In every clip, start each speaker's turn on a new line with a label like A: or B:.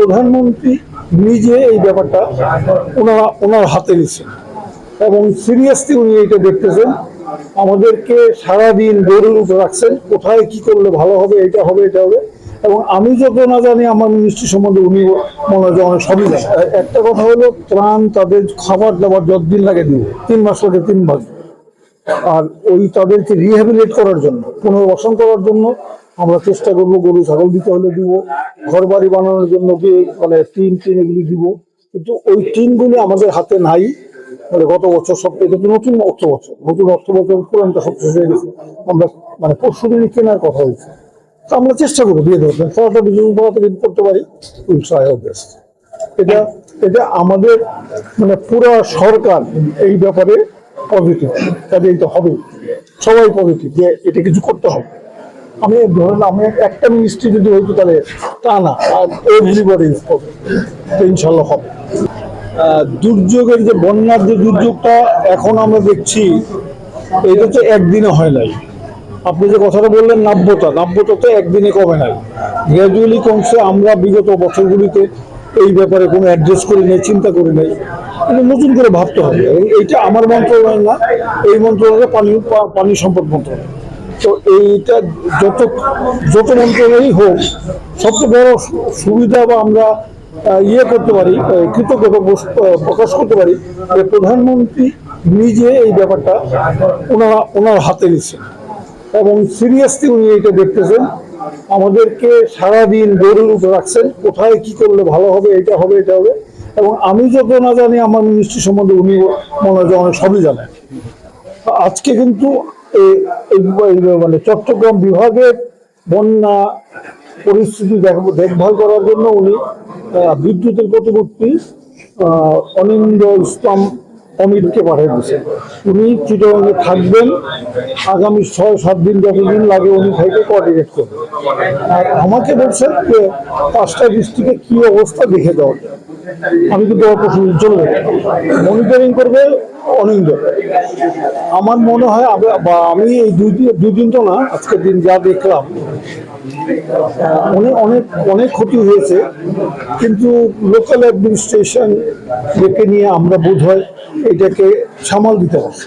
A: প্রধানমন্ত্রী নিজে এই ব্যাপারটা ওনার হাতে নিচ্ছে এবং সিরিয়াসলি উনি এটা দেখতেছেন। আমাদেরকে সারাদিন গরুর উপর রাখছেন, কোথায় কি করলে ভালো হবে, এটা হবে এটা হবে। এবং আমি যত না জানি আমার মিনিস্ট্রি সম্বন্ধে উনি মনে হয় অনেক সবই জানেন। একটা কথা হলো ত্রাণ, তাদের খাবার দাবার যতদিন লাগে দিব, 3 মাস লাগে 3 মাস। আর ওই তাদেরকে রিহ্যাবিলিট করার জন্য, পুনর্বাসন করার জন্য আমরা চেষ্টা করবো। গরু ছাগল দিতে হলে দিব, ঘর বাড়ি বানানোর জন্য যে মানে টিন এগুলি দিব। কিন্তু ওই টিনগুলি আমাদের হাতে নাই। মানে গত বছর সব, এটা তো নতুন অর্থ বছর, পুরানটা সব শেষ হয়ে গেছে। আমরা মানে পরশু দিনই কেনার কথা হয়েছে। তো আমরা চেষ্টা করবো দিয়ে দেবো, খেলাটা যদি করতে পারি এটা এটা আমাদের মানে পুরো সরকার এই ব্যাপারে পজিটিভ। কাজে এটা হবে, সবাই পজিটিভ যে এটা কিছু করতে হবে। আমি ধরেন আমি একটা মিনিস্ট্রি যদি হইতো তাহলে তা না, আর এভরিবডি ইনশাল্লাহ হবে। দুর্যোগের যে বন্যার যে দুর্যোগটা এখন আমরা দেখছি, এটা তো একদিনে হয় নাই। আপনি যে কথাটা বললেন নাব্যতা তো একদিনে কমে নাই, গ্র্যাজুয়ালি কমছে। আমরা বিগত বছরগুলিতে এই ব্যাপারে কোনো অ্যাড্রেস করি নাই, চিন্তা করি নাই। কিন্তু নতুন করে ভাবতে হবে। এবং এইটা আমার মন্ত্রণালয় না, এই মন্ত্রণালয় পানি সম্পদ মন্ত্রণালয়। তো এইটা যত মন্ত্রণালয়ই হোক, সবচেয়ে বড় সুবিধা বা আমরা করতে পারি, কৃতজ্ঞতা প্রকাশ করতে পারি যে প্রধানমন্ত্রী নিজে এই ব্যাপারটা ওনার হাতে নিচ্ছে এবং সিরিয়াসলি উনি এটা দেখতেছেন। আমাদেরকে সারাদিন গরুর উপর রাখছেন, কোথায় কি করলে ভালো হবে, এটা হবে এটা হবে। এবং আমি যত না জানি আমার মিনিস্ট্রি সম্বন্ধে উনি মনে হয় অনেক সবই জানেন। আজকে কিন্তু মানে চট্টগ্রাম বিভাগের বন্যা পরিস্থিতি দেখভাল করার জন্য উনি বিদ্যুতের প্রতিমন্ত্রী অনিন্দ ইসলাম অমিতকে পাঠিয়ে দিয়েছেন। উনি চিটাগাংয়ে থাকবেন আগামী 6-7 দিন, যতদিন লাগে উনি থেকে কোঅর্ডিনেট করবেন। আর আমাকে বলছেন যে 5টা ডিস্ট্রিক্টে কি অবস্থা দেখে দেওয়া। আমি কিন্তু চলবে, মনিটরিং করবে অনিন্দ। আমার মনে হয় আমি এই দুদিন তো না, আজকের দিন যা দেখলাম অনেক ক্ষতি হয়েছে। কিন্তু লোকাল অ্যাডমিনিস্ট্রেশন একে নিয়ে আমরা বোধ হয় এটাকে সামাল দিতে পারছি।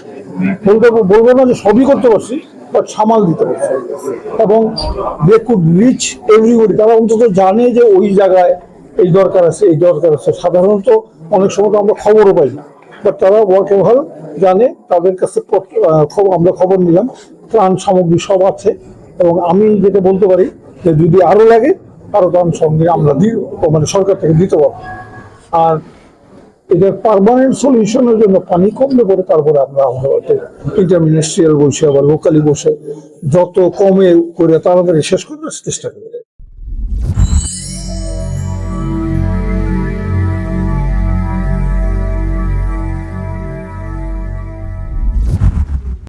A: বলবো না যে সবই করতে পারছি, বাট সামাল দিতে পারছি। এবং দে কুড রিচ এভরিবডি, তারা অন্তত জানে যে ওই জায়গায় এই দরকার আছে, এই দরকার আছে। সাধারণত অনেক সময় তো আমরা খবরও পাই না, বাট তারা ওয়ার্কেবল জানে। তাদের কাছে আমরা খবর নিলাম, ত্রাণ সামগ্রী সব আছে। এবং আমি যেটা বলতে পারি যে যদি আরো লাগে, আরো ত্রাণ সামগ্রী আমরা মানে সরকার থেকে দিতে পারবো। আর এদের পার্মানেন্ট সলিউশনের জন্য পানি কমলে পরে তারপরে আমরা ইন্টারমিনিস্ট্রিয়াল বসে আবার লোকালি বসে যত কমে করে তাড়াতাড়ি শেষ করার চেষ্টা করি।